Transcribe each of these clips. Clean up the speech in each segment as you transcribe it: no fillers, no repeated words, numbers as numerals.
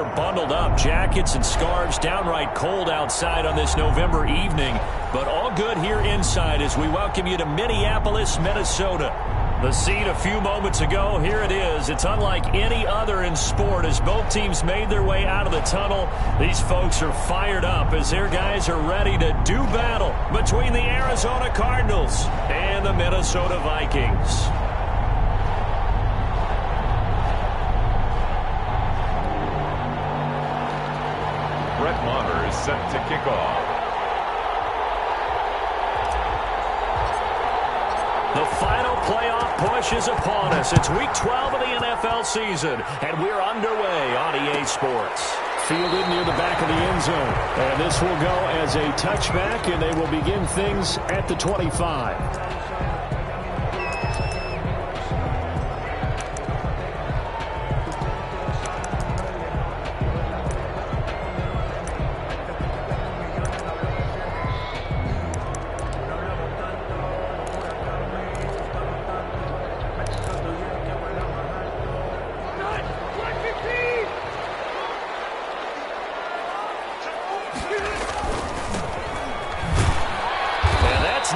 are bundled up. Jackets and scarves, downright cold outside on this November evening. But all good here inside as we welcome you to Minneapolis, Minnesota. The scene a few moments ago, here it is. It's unlike any other in sport as both teams made their way out of the tunnel. These folks are fired up as their guys are ready to do battle between the Arizona Cardinals and the Minnesota Vikings. Brett Maher is set to kick off. The final playoff push is upon us. It's Week 12 of the NFL season, and we're underway on EA Sports. Fielded near the back of the end zone. And this will go as a touchback, and they will begin things at the 25.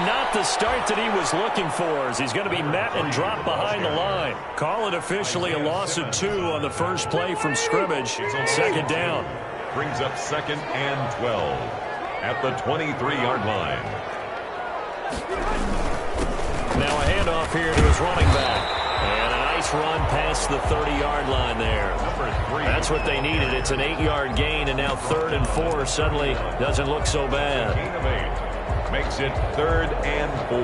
Not the start that he was looking for as he's going to be met and dropped behind the line. Call it officially a loss of 2 on the first play from scrimmage. Second down. Brings up 2nd and 12 at the 23-yard line. Now a handoff here to his running back. And a nice run past the 30-yard line there. Number 3. That's what they needed. It's an 8-yard gain, and now 3rd and 4 suddenly doesn't look so bad. Gain of 8. Makes it 3rd and 4.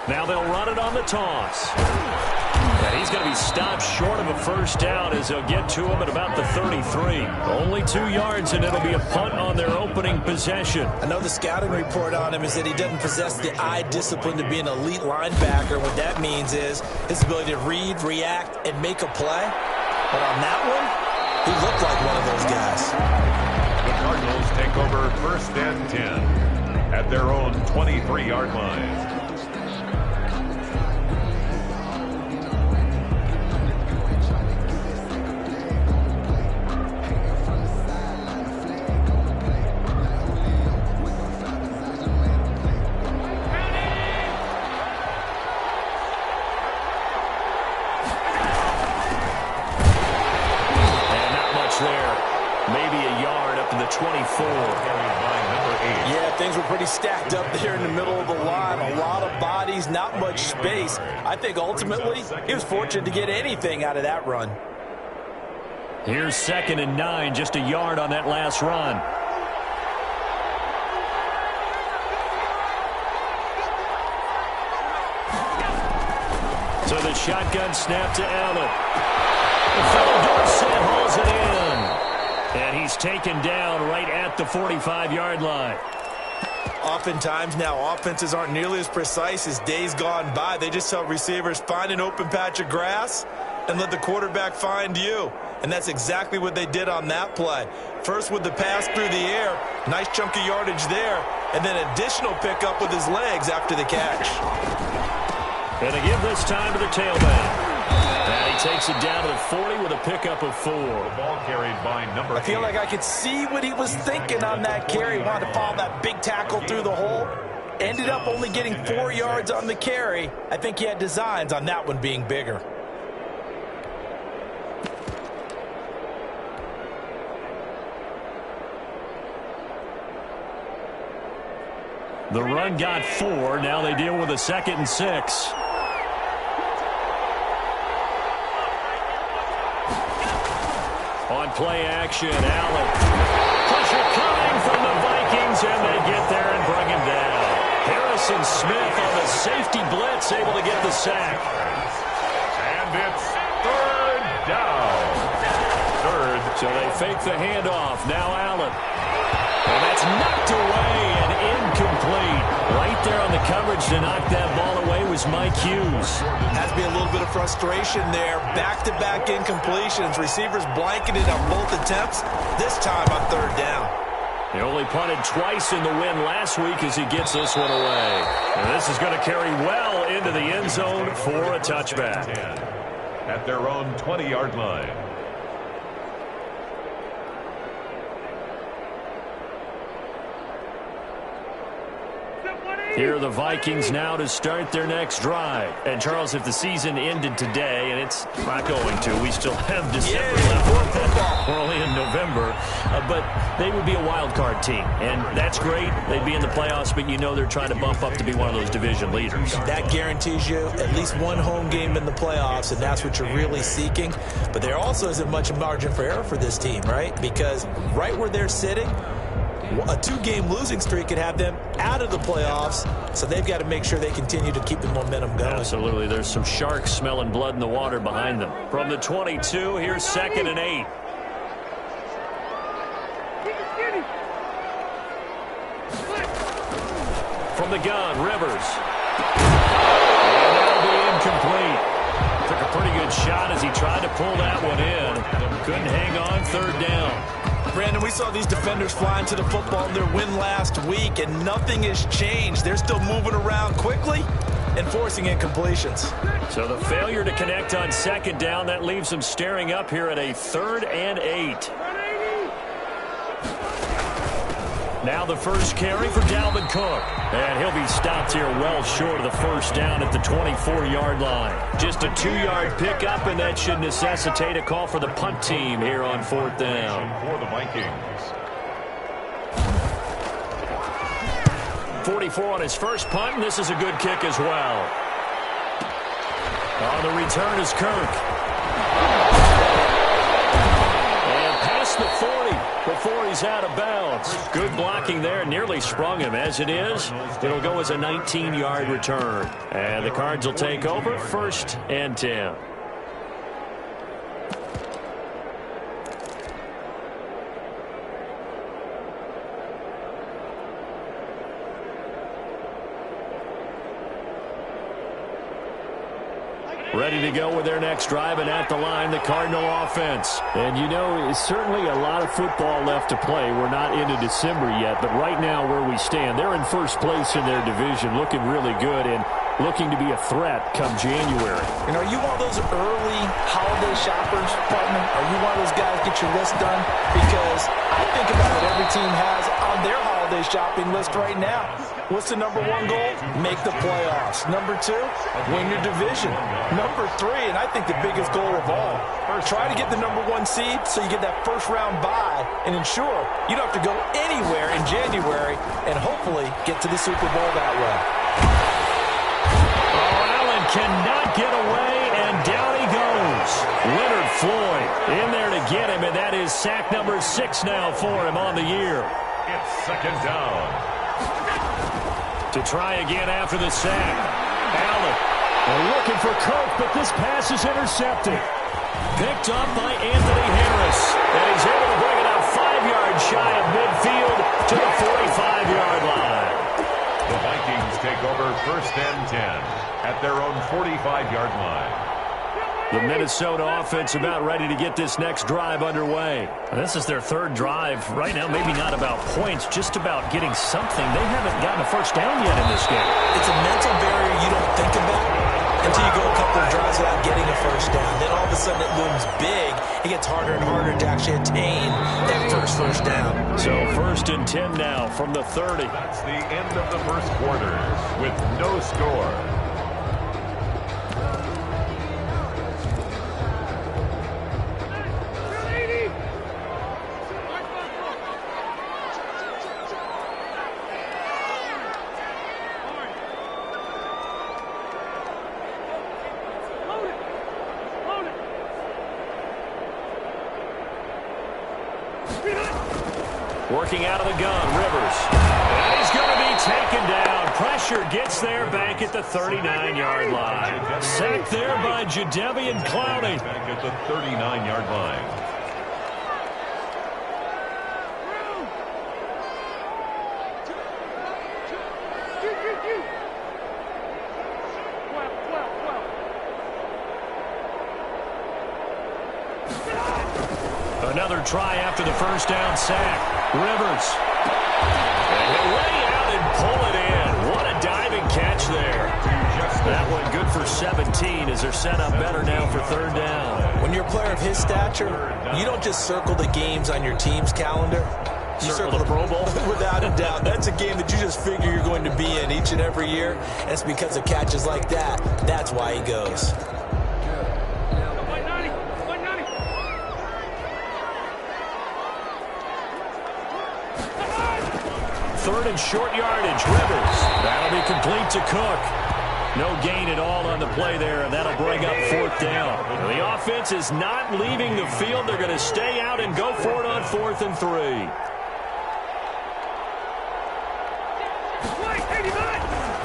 Now they'll run it on the toss. And he's going to be stopped short of a first down as they'll get to him at about the 33. Only 2 yards, and it'll be a punt on their opening possession. I know the scouting report on him is that he doesn't possess the eye discipline to be an elite linebacker. What that means is his ability to read, react, and make a play. But on that one, he looked like one of those guys. The Cardinals take over 1st and 10 at their own 23-yard line. Maybe a yard up to the 24. Yeah, things were pretty stacked up there in the middle of the line. A lot of bodies, not much space. I think ultimately he was fortunate to get anything out of that run. Here's 2nd and 9, just a yard on that last run. So the shotgun snap to Allen. The fellow Dorsett hauls it in. And he's taken down right at the 45-yard line. Oftentimes now offenses aren't nearly as precise as days gone by. They just tell receivers, find an open patch of grass and let the quarterback find you. And that's exactly what they did on that play. First with the pass through the air, nice chunk of yardage there, and then additional pickup with his legs after the catch. And they give this time to the tailback. And he takes it down to the 40 with a pickup of 4. The ball carried by number 8. I feel like I could see what he was thinking on that carry. He wanted to follow that big tackle through the hole. Ended up only getting 4 yards on the carry. I think he had designs on that one being bigger. The run got 4. Now they deal with a 2nd and 6. On play action, Allen. Pressure coming from the Vikings, and they get there and bring him down. Harrison Smith on the safety blitz, able to get the sack. And it's 3rd down. 3rd So they fake the handoff. Now Allen. And that's knocked away and incomplete. Right there on the coverage to knock that ball away was Mike Hughes. Has to be a little bit of frustration there. Back-to-back incompletions. Receivers blanketed on both attempts. This time on third down. He only punted twice in the win last week as he gets this one away. And this is going to carry well into the end zone for a touchback. At their own 20-yard line. Here are the Vikings now to start their next drive. And, Charles, if the season ended today, and it's not going to, we still have December left. We're only in November. But they would be a wild card team. And that's great. They'd be in the playoffs, but you know they're trying to bump up to be one of those division leaders. That guarantees you at least one home game in the playoffs, and that's what you're really seeking. But there also isn't much margin for error for this team, right? Because right where they're sitting, a two-game losing streak could have them out of the playoffs, so they've got to make sure they continue to keep the momentum going. Absolutely. There's some sharks smelling blood in the water behind them. From the 22, here's 2nd and 8. From the gun, Rivers. And that'll be incomplete. Took a pretty good shot as he tried to pull that one in. Couldn't hang on, third down. Brandon, we saw these defenders flying to the football in their win last week, and nothing has changed. They're still moving around quickly and forcing incompletions. So the failure to connect on 2nd down, that leaves them staring up here at a 3rd and 8. Now the first carry for Dalvin Cook. And he'll be stopped here well short of the first down at the 24-yard line. Just a 2-yard pickup, and that should necessitate a call for the punt team here on 4th down. For the Vikings. 44 on his first punt, and this is a good kick as well. On the return is Kirk. The 40 before he's out of bounds. Good blocking there. Nearly sprung him. As it is, it'll go as a 19-yard return. And the Cards will take over 1st and 10. Ready to go with their next drive, and at the line, the Cardinal offense. And you know, it's certainly a lot of football left to play. We're not into December yet, but right now where we stand, they're in first place in their division, looking really good and looking to be a threat come January. And are you one of those early holiday shoppers, partner? Are you one of those guys get your list done? Because I think about what every team has on their holiday shopping list right now. What's the number one goal? Make the playoffs. Number 2, win your division. Number 3, and I think the biggest goal of all, try to get the number 1 seed so you get that first-round bye and ensure you don't have to go anywhere in January and hopefully get to the Super Bowl that way. Oh, Allen cannot get away, and down he goes. Leonard Floyd in there to get him, and that is sack number 6 now for him on the year. It's 2nd down. To try again after the sack. Allen looking for Kirk, but this pass is intercepted. Picked up by Anthony Harris. And he's able to bring it out 5 yards shy of midfield to the 45-yard line. The Vikings take over 1st and 10 at their own 45-yard line. The Minnesota offense about ready to get this next drive underway. And this is their 3rd drive. Right now, maybe not about points, just about getting something. They haven't gotten a first down yet in this game. It's a mental barrier you don't think about until you go a couple of drives without getting a first down. Then all of a sudden it looms big. It gets harder and harder to actually attain that first down. So 1st and 10 now from the 30. That's the end of the first quarter with no score. Working out of the gun, Rivers. And he's going to be taken down. Pressure gets there back at the 39-yard line. Sacked there by Jadeveon Clowney. Back at the 39-yard line. try after the first down sack. Rivers. And he'll lay out and pull it in. What a diving catch there. That one good for 17 as they're set up better now for third down. When you're a player of his stature, you don't just circle the games on your team's calendar. You circle the Pro Bowl. Without a doubt. That's a game that you just figure you're going to be in each and every year. And it's because of catches like that. That's why he goes. Third and short yardage. Rivers. That'll be complete to Cook. No gain at all on the play there, and that'll bring up fourth down. The offense is not leaving the field. They're going to stay out and go for it on 4th and 3.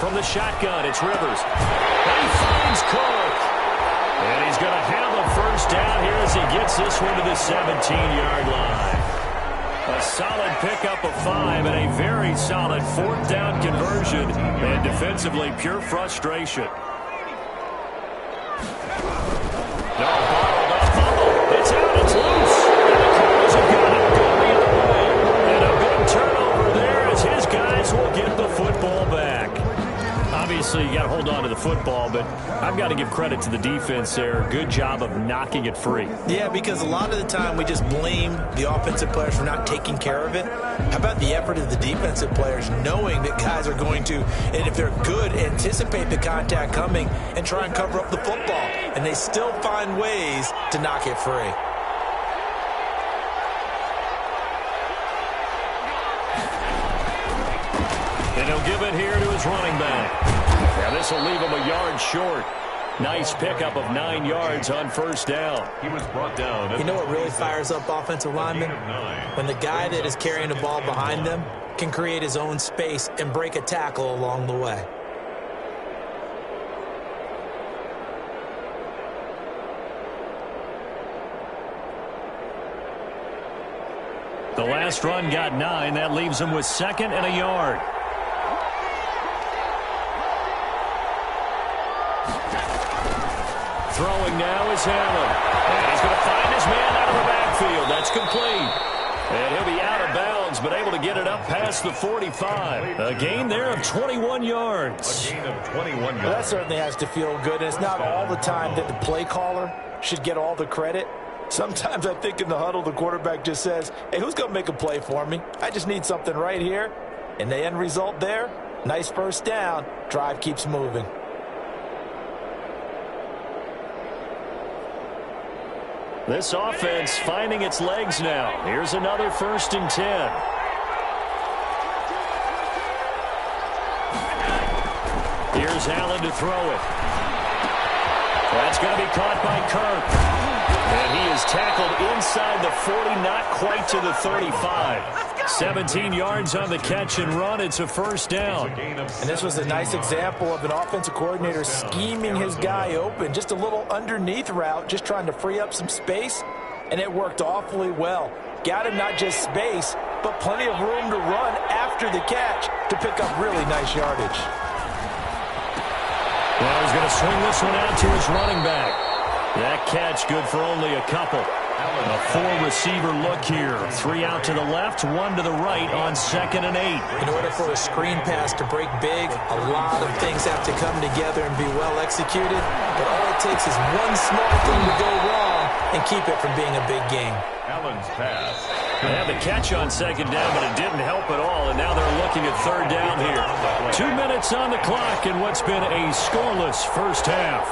From the shotgun, it's Rivers. And he finds Cook. And he's going to have a first down here as he gets this one to the 17-yard line. A solid pickup of 5 and a very solid 4th down conversion. And defensively, pure frustration. No, bottled up fumble. It's out, it's loose. And the Cardz have got it going the other way. And a big turnover there as his guys will get the football back. Obviously, you got to hold on to the football, but I've got to give credit to the defense there. Good job of knocking it free. Yeah, because a lot of the time we just blame the offensive players for not taking care of it. How about the effort of the defensive players knowing that guys are going to, and if they're good, anticipate the contact coming and try and cover up the football. And they still find ways to knock it free. And he'll give it here to his running back. Now this will leave him a yard short. Nice pickup of 9 yards on first down. He was brought down. You know what really fires up offensive linemen? When the guy that is carrying the ball behind them can create his own space and break a tackle along the way. The last run got 9. That leaves him with 2nd and a yard. Throwing now is Allen. And he's going to find his man out of the backfield. That's complete. And he'll be out of bounds, but able to get it up past the 45. A gain there of 21 yards. A gain of 21 yards. Well, that certainly has to feel good. And it's not all the time that the play caller should get all the credit. Sometimes I think in the huddle, the quarterback just says, hey, who's going to make a play for me? I just need something right here. And the end result there, nice first down. Drive keeps moving. This offense finding its legs now. Here's another 1st and 10. Here's Allen to throw it. That's going to be caught by Kirk. And he is tackled inside the 40, not quite to the 35. 17 yards on the catch and run. It's a first down. And this was a nice example of an offensive coordinator scheming his guy open. Just a little underneath route, just trying to free up some space. And it worked awfully well. Got him not just space, but plenty of room to run after the catch to pick up really nice yardage. Well, he's going to swing this one out to his running back. That catch good for only a couple. A 4-receiver look here. 3 out to the left, 1 to the right on 2nd and 8. In order for a screen pass to break big, a lot of things have to come together and be well executed. But all it takes is one small thing to go wrong and keep it from being a big game. Allen's pass. They had the catch on 2nd down, but it didn't help at all. And now they're looking at 3rd down here. 2 minutes on the clock in what's been a scoreless first half.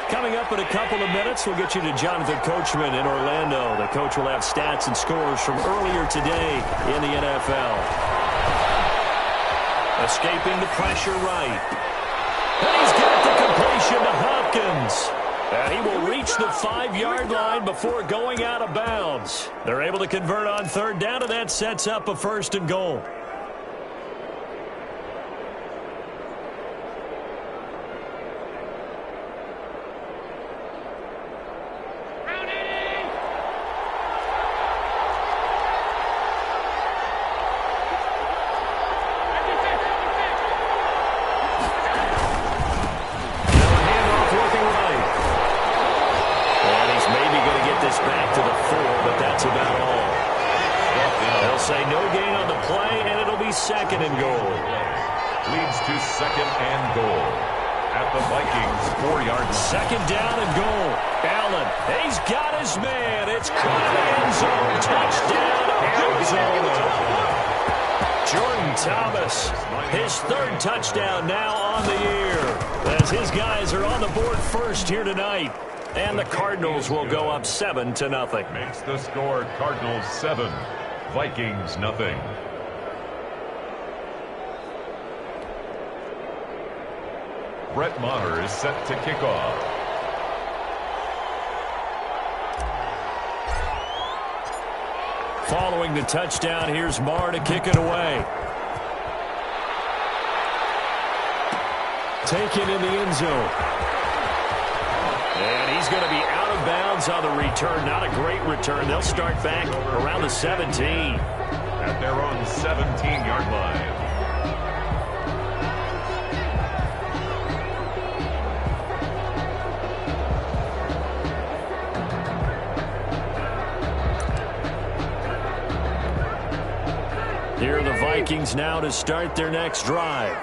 Coming up in a couple of minutes, we'll get you to Jonathan Coachman in Orlando. The coach will have stats and scores from earlier today in the NFL. Escaping the pressure right. And he's got the completion to Hopkins. And he will reach the 5-yard line before going out of bounds. They're able to convert on 3rd down, and that sets up a 1st and goal. second and goal. Leads to second and goal at the Vikings 4-yard line. Second down and goal. Allen, he's got his man. It's caught in the end zone. Touchdown, Arizona. Jordan Thomas, his third touchdown now on the year, as his guys are on the board first here tonight. And the Cardinals will go up 7-0. Makes the score Cardinals 7, Vikings nothing. Brett Maher is set to kick off. Following the touchdown, here's Maher to kick it away. Taken in the end zone. And he's going to be out of bounds on the return. Not a great return. They'll start back around the 17. At their own 17-yard line. Here are the Vikings now to start their next drive.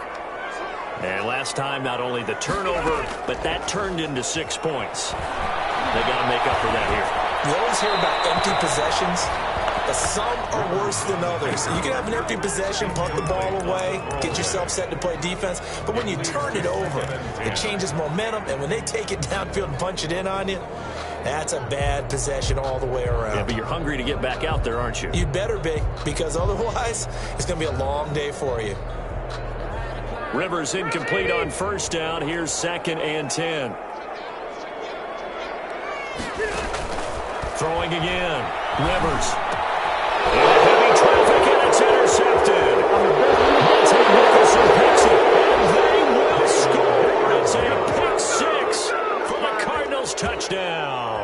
And last time, not only the turnover, but that turned into 6 points. They got to make up for that here. You always hear about empty possessions, but some are worse than others. You can have an empty possession, punt the ball away, get yourself set to play defense, but when you turn it over, it changes momentum, and when they take it downfield and punch it in on you, that's a bad possession all the way around. Yeah, but you're hungry to get back out there, aren't you? You better be, because otherwise, it's going to be a long day for you. Rivers incomplete on first down. Here's 2nd and 10. Throwing again. Rivers. Into heavy traffic, and it's intercepted. Monte Nicholson picks it, and they will score. It's a pick six for the Cardinals touchdown.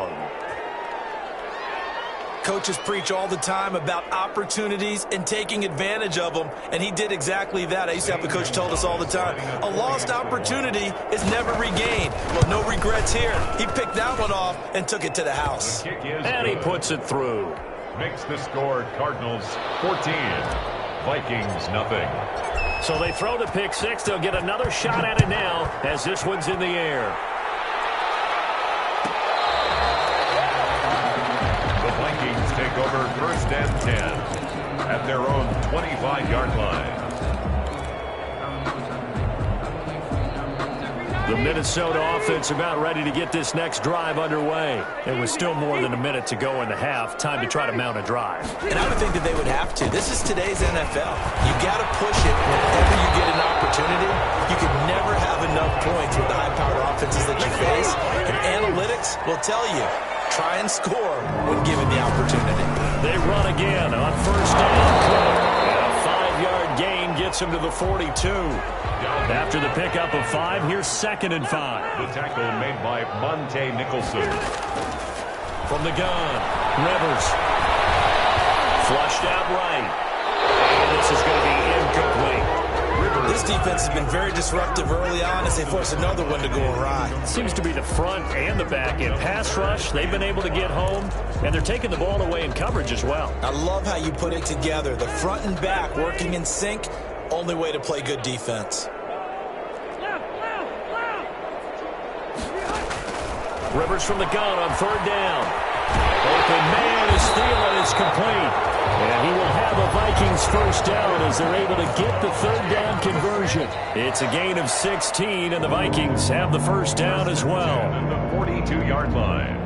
Coaches preach all the time about opportunities and taking advantage of them, and he did exactly that. I used to have a coach tell us all the time, a lost opportunity is never regained. Well, no regrets here. He picked that one off and took it to the house. And he puts it through. Makes the score Cardinals 14, Vikings nothing. So they throw the pick six. They'll get another shot at it now as this one's in the air. Take over 1st and 10 at their own 25-yard line. The Minnesota offense about ready to get this next drive underway. It was still more than a minute to go in the half. Time to try to mount a drive. And I would think that they would have to. This is today's NFL. You got to push it whenever you get an opportunity. You can never have enough points with the high-powered offenses that you face. And analytics will tell you, try and score when given the opportunity. They run again on first down. And a 5-yard gain gets them to the 42. After the pickup of 5, here's 2nd and 5. The tackle made by Monte Nicholson. From the gun, Rivers. Flushed out right. And this is going to be incomplete. This defense has been very disruptive early on as they force another one to go awry. Seems to be the front and the back end. Pass rush, they've been able to get home, and they're taking the ball away in coverage as well. I love how you put it together. The front and back working in sync, only way to play good defense. Rivers from the gun on 3rd down. Open man is Thielen is complete. And he will have a Vikings first down as they're able to get the 3rd down conversion. It's a gain of 16, and the Vikings have the first down as well. And the 42-yard line.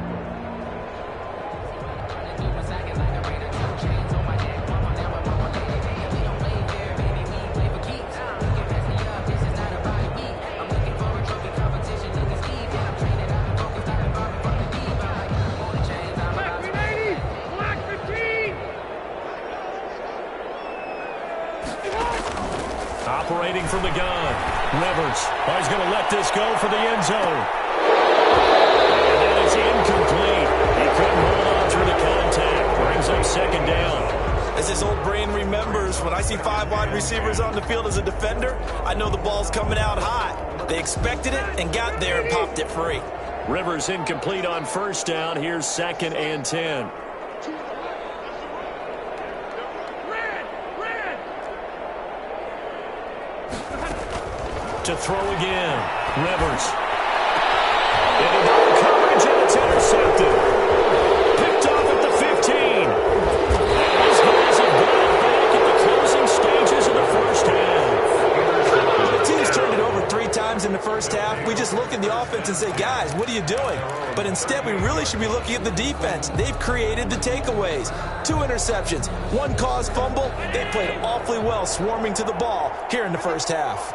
Operating from the gun. Rivers. Oh, he's going to let this go for the end zone. And that is incomplete. He couldn't hold on through the contact. Brings up 2nd down. As his old brain remembers, when I see 5 wide receivers on the field as a defender, I know the ball's coming out hot. They expected it and got there and popped it free. Rivers incomplete on first down. Here's 2nd and 10. To throw again. Rivers. Into double coverage, and it's intercepted. Picked off at the 15. And these guys have got it back at the closing stages of the first half. The team's turned it over 3 times in the first half. We just look at the offense and say, guys, what are you doing? But instead, we really should be looking at the defense. They've created the takeaways. 2 interceptions, 1 caused fumble. They played awfully well swarming to the ball here in the first half.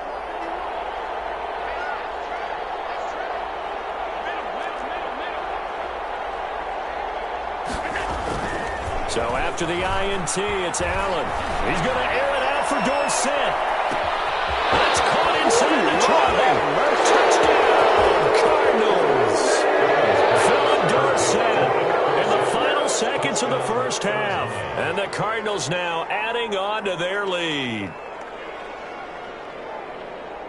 So after the INT, it's Allen. He's going to air it out for Dorsett. That's caught inside the 20. Touchdown, Cardinals. Philip Dorsett in the final seconds of the first half. And the Cardinals now adding on to their lead.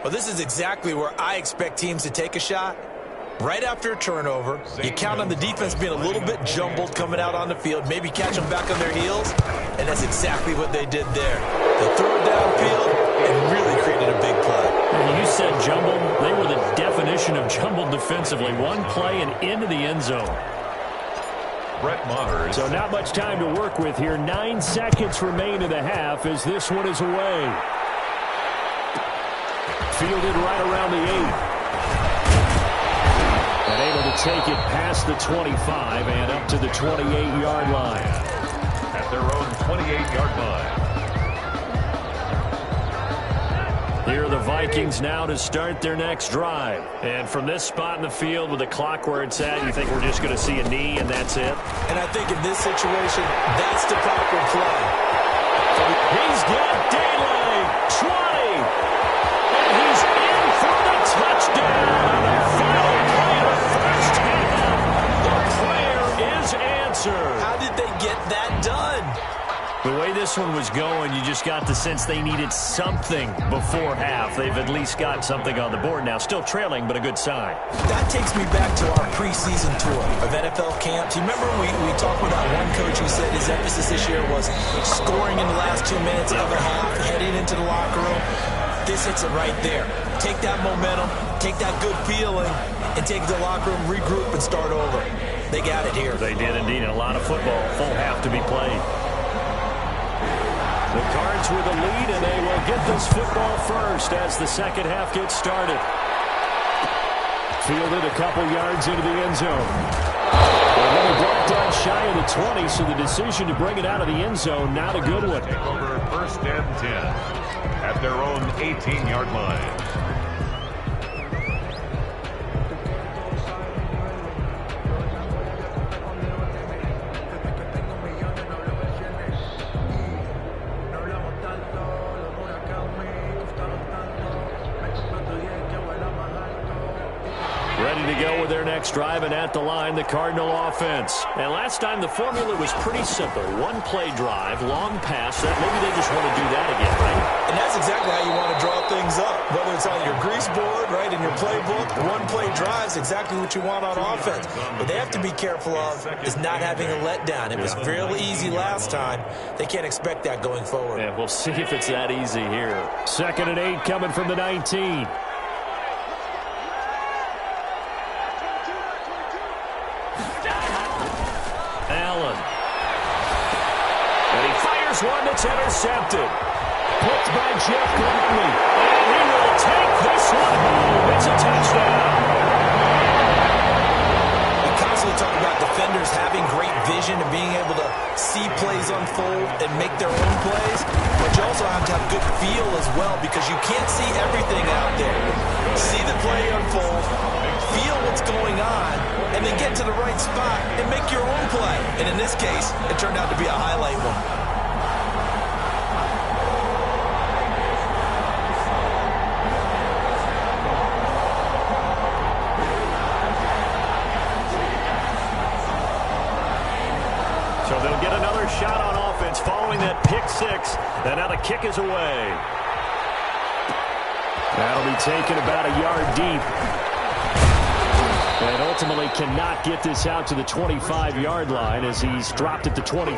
Well, this is exactly where I expect teams to take a shot. Right after a turnover, you count on the defense being a little bit jumbled coming out on the field, maybe catch them back on their heels, and that's exactly what they did there. They threw it downfield and really created a big play. When you said jumbled, they were the definition of jumbled defensively. One play and into the end zone. Brett Maher. So not much time to work with here. 9 seconds remain in the half as this one is away. Fielded right around the 8. And able to take it past the 25 and up to the 28-yard line. At their own 28-yard line. Here are the Vikings now to start their next drive. And from this spot in the field with the clock where it's at, you think we're just going to see a knee and that's it? And I think in this situation, that's the proper play. He's got daylight. 20. And he's in for the touchdown. Final play of the first half. The prayer is answered. How did they get that done? The way this one was going, you just got the sense they needed something before half. They've at least got something on the board now. Still trailing, but a good sign. That takes me back to our preseason tour of NFL camps. You remember we talked with that one coach who said his emphasis this year was scoring in the last 2 minutes of a half, heading into the locker room. This hits it right there. Take that momentum, take that good feeling, and take it to the locker room, regroup, and start over. They got it here. They did indeed. A lot of football, full half to be played. The Cards with the lead, and they will get this football first as the second half gets started. Fielded a couple yards into the end zone. Another block down shy of the 20, so the decision to bring it out of the end zone, not a good one. Take over 1st and 10 at their own 18-yard line. Ready to go with their next drive, and at the line, the Cardinal offense. And last time, the formula was pretty simple. 1-play drive, long pass. That maybe they just want to do that again, right? And that's exactly how you want to draw things up. Whether it's on your grease board, right, in your playbook, 1-play drive is exactly what you want on offense. What they have to be careful of is not having a letdown. It was fairly easy last time. They can't expect that going forward. Yeah, we'll see if it's that easy here. 2nd and 8 coming from the 19. One that's intercepted. Picked by Jeff Gladney. And he will take this one home. It's a touchdown. We constantly talk about defenders having great vision and being able to see plays unfold and make their own plays. But you also have to have good feel as well because you can't see everything out there. See the play unfold, feel what's going on, and then get to the right spot and make your own play. And in this case, it turned out to be a highlight one. So they'll get another shot on offense following that pick 6. And now the kick is away. That'll be taken about a yard deep. And ultimately cannot get this out to the 25-yard line as he's dropped at the 23.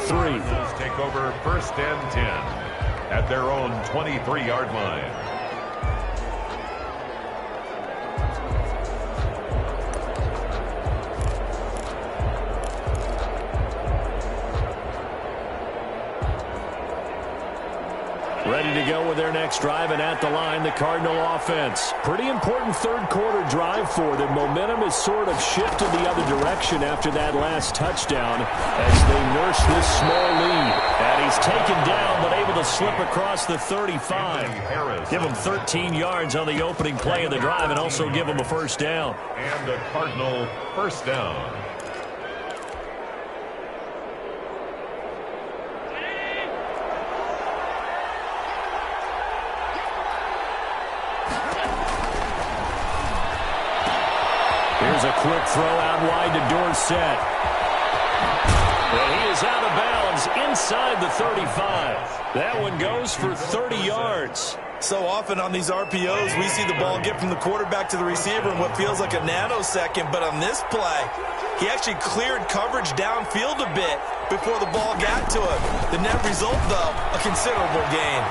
Take over 1st and 10 at their own 23-yard line. Ready to go with their next drive, and at the line, the Cardinal offense. Pretty important third-quarter drive for them. Momentum has sort of shifted the other direction after that last touchdown as they nurse this small lead. And he's taken down, but able to slip across the 35. Give him 13 yards on the opening play of the drive and also give him a first down. And a Cardinal first down. Here's a quick throw out wide to Dorsett. And he is out of bounds inside the 35. That one goes for 30 yards. So often on these RPOs, we see the ball get from the quarterback to the receiver in what feels like a nanosecond. But on this play, he actually cleared coverage downfield a bit before the ball got to him. The net result, though, a considerable gain.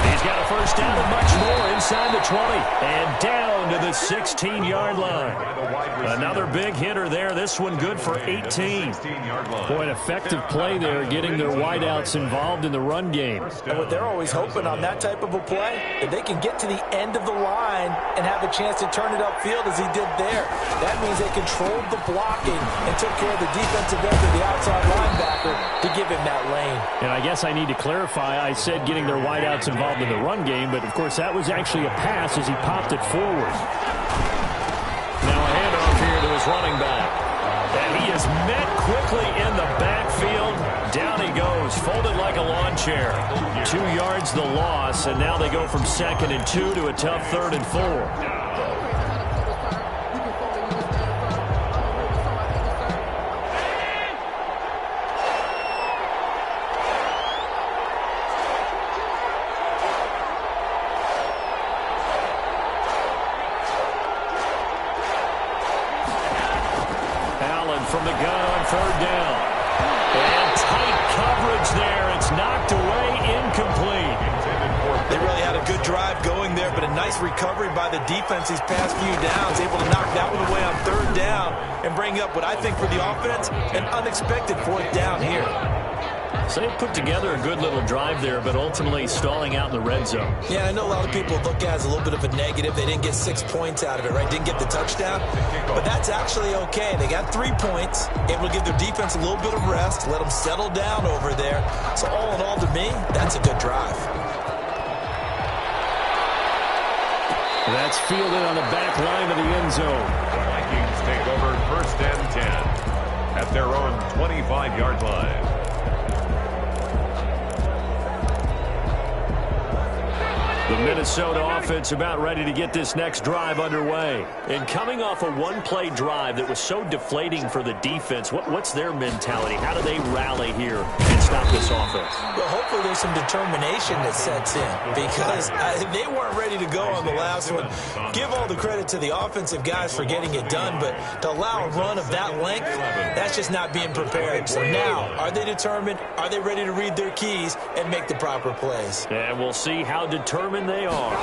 He's got a first down and much more inside the 20 and down to the 16-yard line. Another big hitter there. This one good for 18. Boy, an effective play there, getting their wideouts involved in the run game. And what they're always hoping on that type of a play, if they can get to the end of the line and have a chance to turn it upfield as he did there. That means they controlled the blocking and took care of the defensive end of the outside linebacker to give him that lane. And I guess I need to clarify, I said getting their wideouts involved in the run game, but of course that was actually a pass as he popped it forward. Now a handoff here to his running back. And he is met quickly in the backfield. Down he goes, folded like a lawn chair. 2 yards the loss, and now they go from 2nd and 2 to a tough 3rd and 4. From the gun on 3rd down. And tight coverage there. It's knocked away, incomplete. They really had a good drive going there, but a nice recovery by the defense these past few downs. Able to knock that one away on 3rd down and bring up what I think for the offense, an unexpected 4th down here. So they put together a good little drive there, but ultimately stalling out in the red zone. Yeah, I know a lot of people look at it as a little bit of a negative. They didn't get 6 points out of it, right? Didn't get the touchdown. But that's actually okay. They got 3 points, able to give their defense a little bit of rest, let them settle down over there. So all in all, to me, that's a good drive. That's fielded on the back line of the end zone. The Vikings take over 1st and 10 at their own 25-yard line. The Minnesota offense about ready to get this next drive underway. And coming off a one-play drive that was so deflating for the defense, what's their mentality? How do they rally here and stop this offense? Well, hopefully there's some determination that sets in because they weren't ready to go on the last one. Give all the credit to the offensive guys for getting it done, but to allow a run of that length, that's just not being prepared. So now, are they determined? Are they ready to read their keys and make the proper plays? And we'll see how determined they are.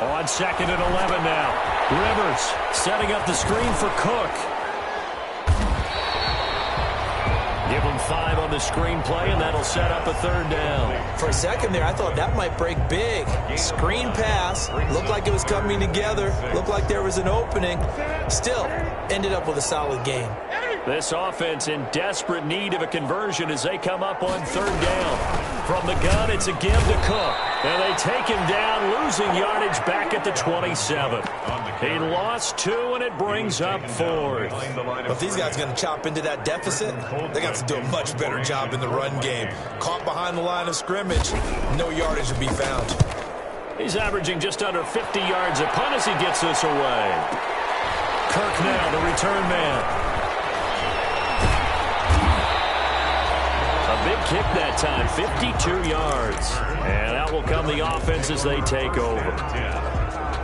On 2nd and 11 now. Rivers setting up the screen for Cook. Give him 5 on the screen play, and that'll set up a 3rd down. For a second there, I thought that might break big. Screen pass. Looked like it was coming together. Looked like there was an opening. Still, ended up with a solid game. This offense in desperate need of a conversion as they come up on 3rd down. From the gun, it's a give to Cook. And they take him down, losing yardage back at the 27. He lost 2, and it brings up 4th. If these guys are going to chop into that deficit, they got to do a much better job in the run game. Caught behind the line of scrimmage, no yardage to be found. He's averaging just under 50 yards a punt as he gets this away. Kirk now, the return man. Big kick that time, 52 yards. And out will come the offense as they take over.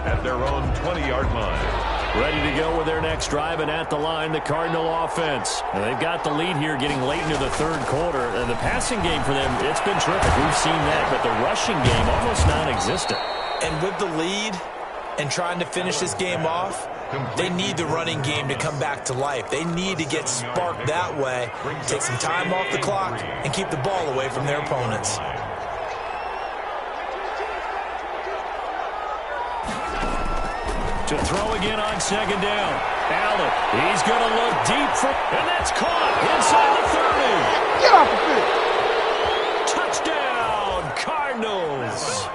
At their own 20-yard line. Ready to go with their next drive, and at the line, the Cardinal offense. And they've got the lead here getting late into the 3rd quarter. And the passing game for them, it's been terrific. We've seen that, but the rushing game almost non-existent. And with the lead and trying to finish this game off, they need the running game to come back to life. They need to get sparked that way, take some time off the clock, and keep the ball away from their opponents. To throw again on second down. Allen, he's going to look deep for, and that's caught inside the 30. Get off the field. Touchdown, Cardinals.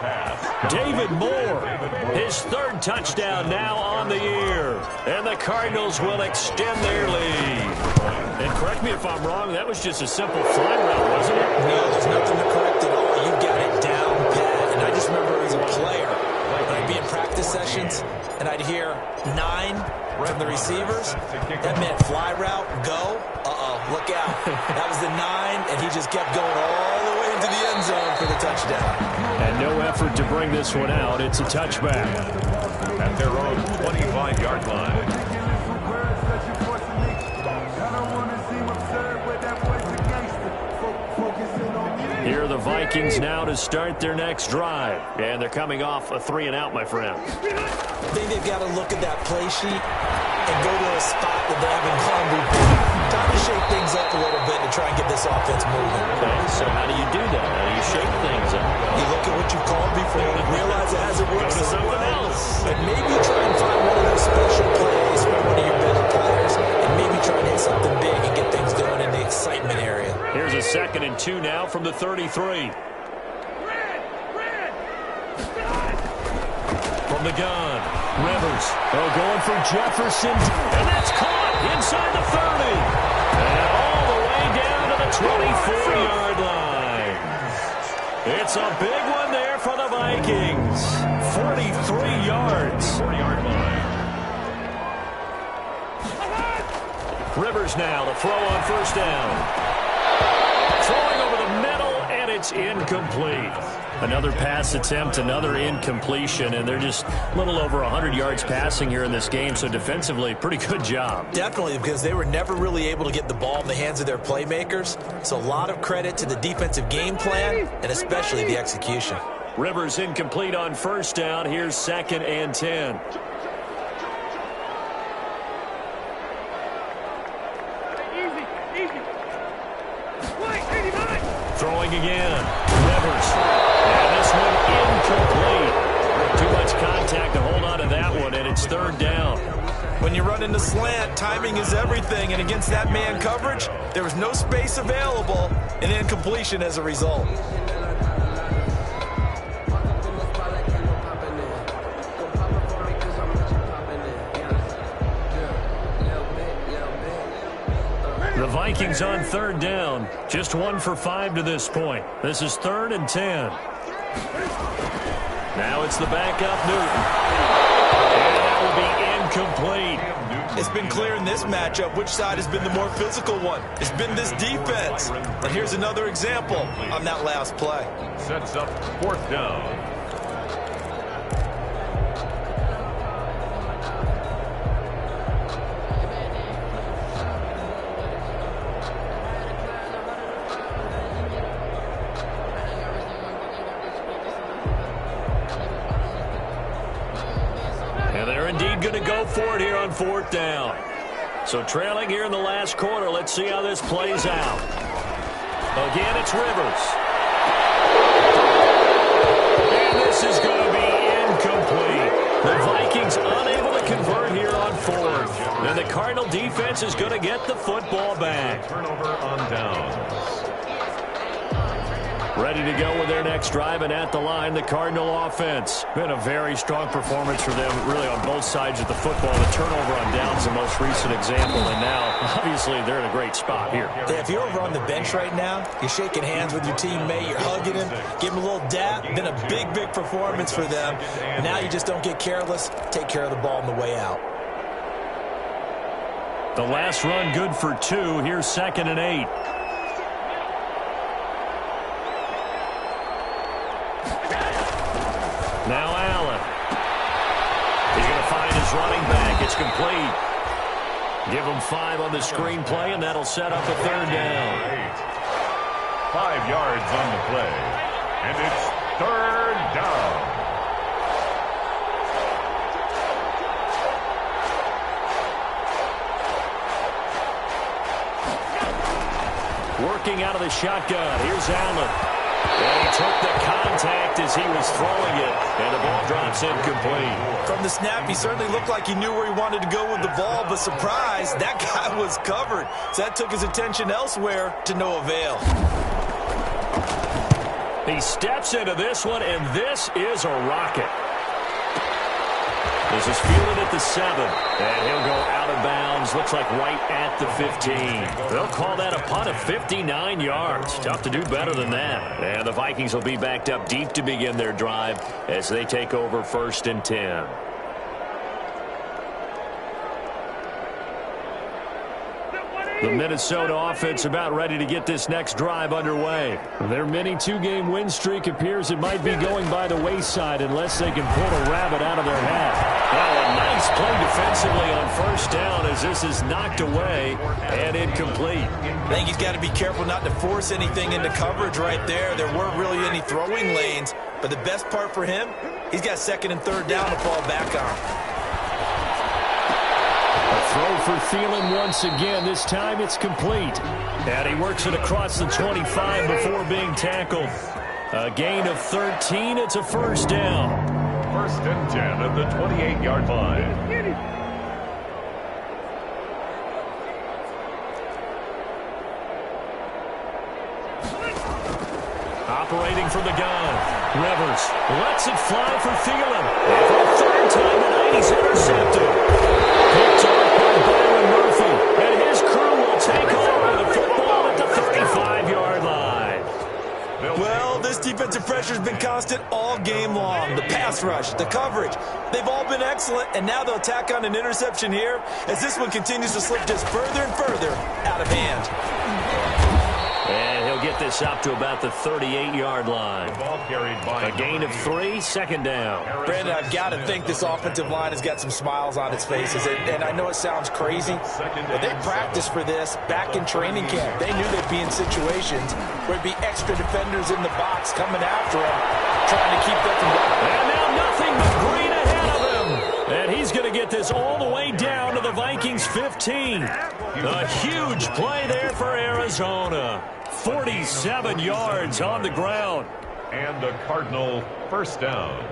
David Moore, his third touchdown now on the year. And the Cardinals will extend their lead. And correct me if I'm wrong, that was just a simple fly route, wasn't it? No, there's nothing to correct at all. You got it down pat. And I just remember as a player, when I'd be in practice sessions, and I'd hear 9 from the receivers. That meant fly route, go. Look out. That was the 9, and he just kept going all the way into the end zone for the touchdown. And no effort to bring this one out. It's a touchback. At their own 25-yard line. Here are the Vikings now to start their next drive. And they're coming off a 3-and-out, my friend. I think they've got to look at that play sheet and go to a spot that they haven't gone before. Time to shake things up a little bit to try and get this offense moving. Okay, so how do you do that? How do you shake things up? You look at what you've called before and realize it hasn't worked Go to so someone well. else. And maybe try and find one of those special plays from one of your better players and maybe try and hit something big and get things going in the excitement area. Here's a 2nd and 2 now from the 33. From the gun, Rivers. Going for Jefferson. And that's caught inside the 30. And all the way down to the 24-yard line. It's a big one there for the Vikings. 43 yards. 40-yard line. Rivers now to throw on first down. Throwing over the middle, and it's incomplete. Another pass attempt, another incompletion, and they're just a little over 100 yards passing here in this game, so defensively, pretty good job. Definitely, because they were never really able to get the ball in the hands of their playmakers. So a lot of credit to the defensive game plan and especially the execution. Rivers incomplete on first down. Here's 2nd and 10. Throwing again. Rivers. And this one incomplete. Too much contact to hold on to that one, and it's 3rd down. When you run into slant, timing is everything, and against that man coverage, there was no space available, and incompletion as a result. The Vikings on 3rd down. Just 1 for 5 to this point. This is 3rd and 10. Now it's the backup Newton. And that will be incomplete. It's been clear in this matchup which side has been the more physical one. It's been this defense. And here's another example on that last play. Sets up 4th down. Going to go for it here on 4th down. So trailing here in the last quarter. Let's see how this plays out. Again, it's Rivers. And this is going to be incomplete. The Vikings unable to convert here on 4th. And the Cardinal defense is going to get the football back. Turnover on downs. Ready to go with their next drive, and at the line, the Cardinal offense. Been a very strong performance for them, really on both sides of the football. The turnover on downs, the most recent example, and now, obviously, they're in a great spot here. Yeah, if you're over on the bench right now, you're shaking hands with your teammate, you're hugging him, give him a little dap. Been a big, big performance for them. Now you just don't get careless. Take care of the ball on the way out. The last run good for 2. Here's 2nd and 8. Now Allen. He's going to find his running back. It's complete. Give him 5 on the screenplay, and that'll set up a 3rd down. 5 yards on the play. And it's 3rd down. looking out of the shotgun. Here's Allen. And he took the contact as he was throwing it, and the ball drops incomplete. From the snap, he certainly looked like he knew where he wanted to go with the ball, but surprise, that guy was covered. So that took his attention elsewhere to no avail. He steps into this one, and this is a rocket. This is fielded at the 7, and he'll go out of bounds. Looks like right at the 15. They'll call that a punt of 59 yards. Tough to do better than that. And the Vikings will be backed up deep to begin their drive as they take over 1st and 10. The Minnesota offense about ready to get this next drive underway. Their mini 2-game win streak appears it might be going by the wayside unless they can pull a rabbit out of their hat. Now a nice play defensively on 1st down as this is knocked away and incomplete. I think he's got to be careful not to force anything into coverage right there. There weren't really any throwing lanes, but the best part for him, he's got 2nd and 3rd down to fall back on. Throw for Thielen once again. This time it's complete. And he works it across the 25 before being tackled. A gain of 13. It's a 1st down. 1st and 10 at the 28-yard line. Operating from the gun. Rivers lets it fly for Thielen. And for the 3rd time tonight, he's intercepted. Picked off by Byron Murphy. And his crew will take over the football at the 35-yard line. Well, this defensive pressure has been constant all game long. The pass rush, the coverage, they've all been excellent, and now they'll tack on an interception here as this one continues to slip just further and further out of hand. And he'll get this up to about the 38-yard line. A gain of 3, 2nd down. Brandon, I've got to think this offensive line has got some smiles on its faces. And I know it sounds crazy, but they practiced for this back in training camp. They knew they'd be in situations where there'd be extra defenders in the box coming after them, trying to keep them from going. And now nothing but green ahead of him. And he's going to get this all the way down to the Vikings 15. A huge play there for Arizona. 47 yards on the ground. And a Cardinal 1st down.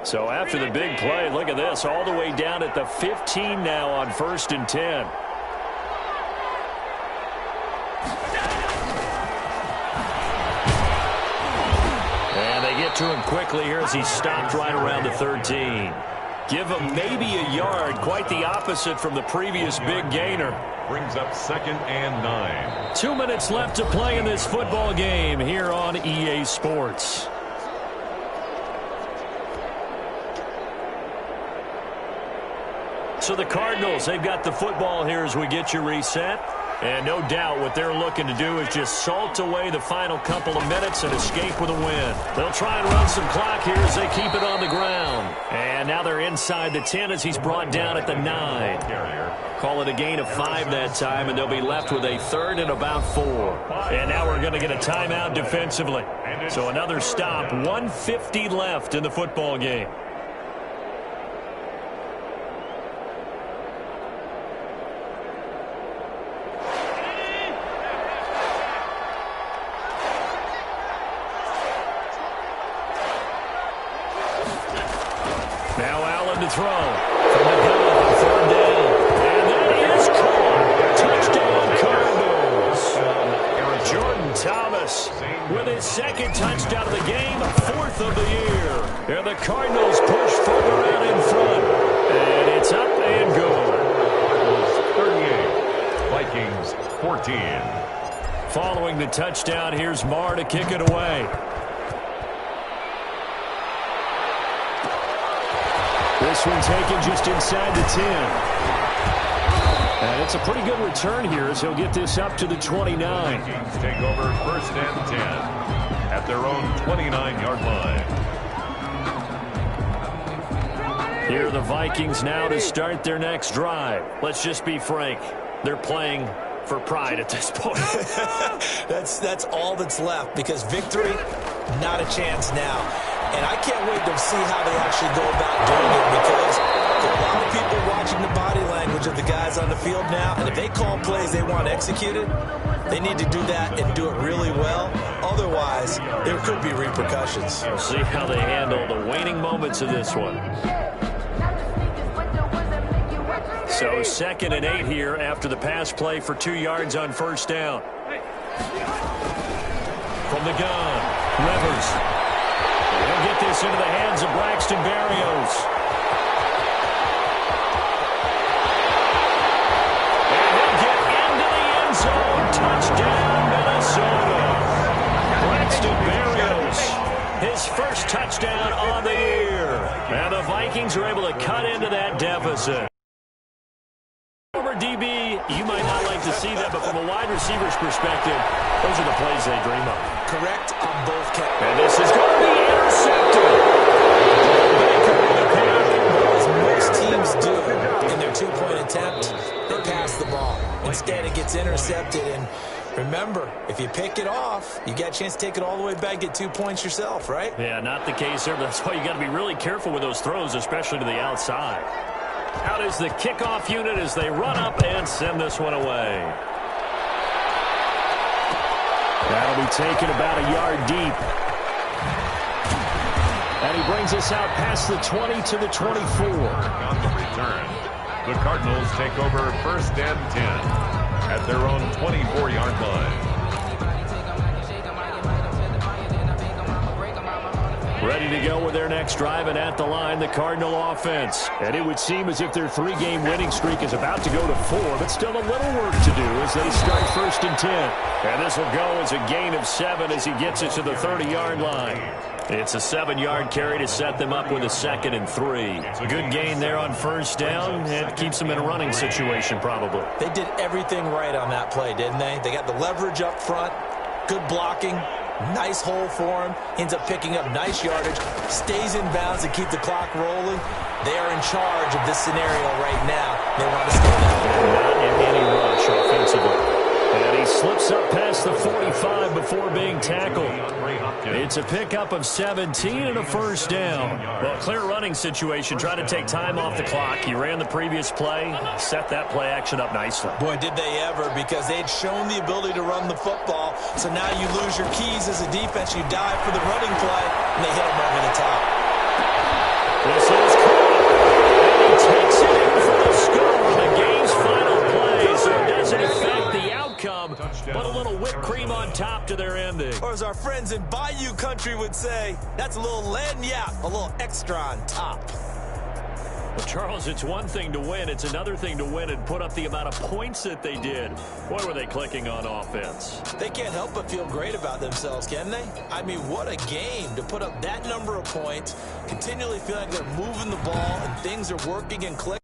So after the big play, look at this, all the way down at the 15 now on 1st and 10. And they get to him quickly here as he stopped right around the 13. Give him maybe a yard, quite the opposite from the previous big gainer. Brings up 2nd and 9. 2 minutes left to play in this football game here on EA Sports. So the Cardinals, they've got the football here as we get you reset. And no doubt what they're looking to do is just salt away the final couple of minutes and escape with a win. They'll try and run some clock here as they keep it on the ground. And now they're inside the 10 as he's brought down at the 9. Call it a gain of 5 that time, and they'll be left with a 3rd and about 4. And now we're going to get a timeout defensively. So another stop, 1:50 left in the football game. Now Allen to throw. From the gun, 3rd down. And that is caught. Touchdown Cardinals. Jordan Thomas with his 2nd touchdown of the game, 4th of the year. And the Cardinals push further out in front. And it's up and good. 38. Vikings 14. Following the touchdown, here's Marr to kick it away. This one taken just inside the 10. And it's a pretty good return here as he'll get this up to the 29. Vikings take over 1st and 10 at their own 29-yard line. Here are the Vikings now to start their next drive. Let's just be frank. They're playing for pride at this point. That's all that's left, because victory, not a chance now. And I can't wait to see how they actually go about doing it, because A lot of people watching the body language of the guys on the field now, and if they call plays they want executed, they need to do that and do it really well. Otherwise, there could be repercussions. We'll see how they handle the waning moments of this one. So 2nd and 8 here after the pass play for 2 yards on first down. From the gun, Rivers. He'll get this into the hands of Braxton Berrios. And he'll get into the end zone. Touchdown, Minnesota. Braxton Berrios, his first touchdown on the year. And the Vikings are able to cut into that deficit. Former DB, you might not like to see that, but from a wide receiver's perspective, those are the plays they dream of. Correct on both counts. And this is going to be intercepted. Baker with the pick. As most teams do in their two-point attempt, they pass the ball. Instead, it gets intercepted. And remember, if you pick it off, you got a chance to take it all the way back, get 2 points yourself, right? Yeah, not the case there, but that's why you got to be really careful with those throws, especially to the outside. Out is the kickoff unit as they run up and send this one away. That'll be taken about a yard deep. And he brings us out past the 20 to the 24. On the return, the Cardinals take over 1st and 10 at their own 24-yard line. Ready to go with their next drive, and at the line, the Cardinal offense. And it would seem as if their 3-game winning streak is about to go to 4, but still a little work to do as they start 1st and 10. And this will go as a gain of 7 as he gets it to the 30-yard line. It's a 7-yard carry to set them up with a 2nd and 3. Good gain there on first down. It keeps them in a running situation probably. They did everything right on that play, didn't they? They got the leverage up front, good blocking, nice hole for him, ends up picking up nice yardage, stays in bounds to keep the clock rolling. They are in charge of this scenario right now. They want to stay that way. Not in any rush offensively. And he slips up past the 45 before being tackled. It's a pickup of 17 and a first down. Well, clear running situation. Try to take time off the clock. He ran the previous play, set that play action up nicely. Boy, did they ever, because they'd shown the ability to run the football. So now you lose your keys as a defense. You dive for the running play, and they hit him over the top. This is caught. And he takes it in for the score on the game's final play. So it doesn't affect the outcome, but a little whipped cream on top to their ending. Or as our friends in Bayou country would say, that's a little lagniappe, a little extra on top. Well, Charles, it's one thing to win. It's another thing to win and put up the amount of points that they did. Boy, were they clicking on offense. They can't help but feel great about themselves, can they? I mean, what a game to put up that number of points, continually feeling like they're moving the ball and things are working and clicking.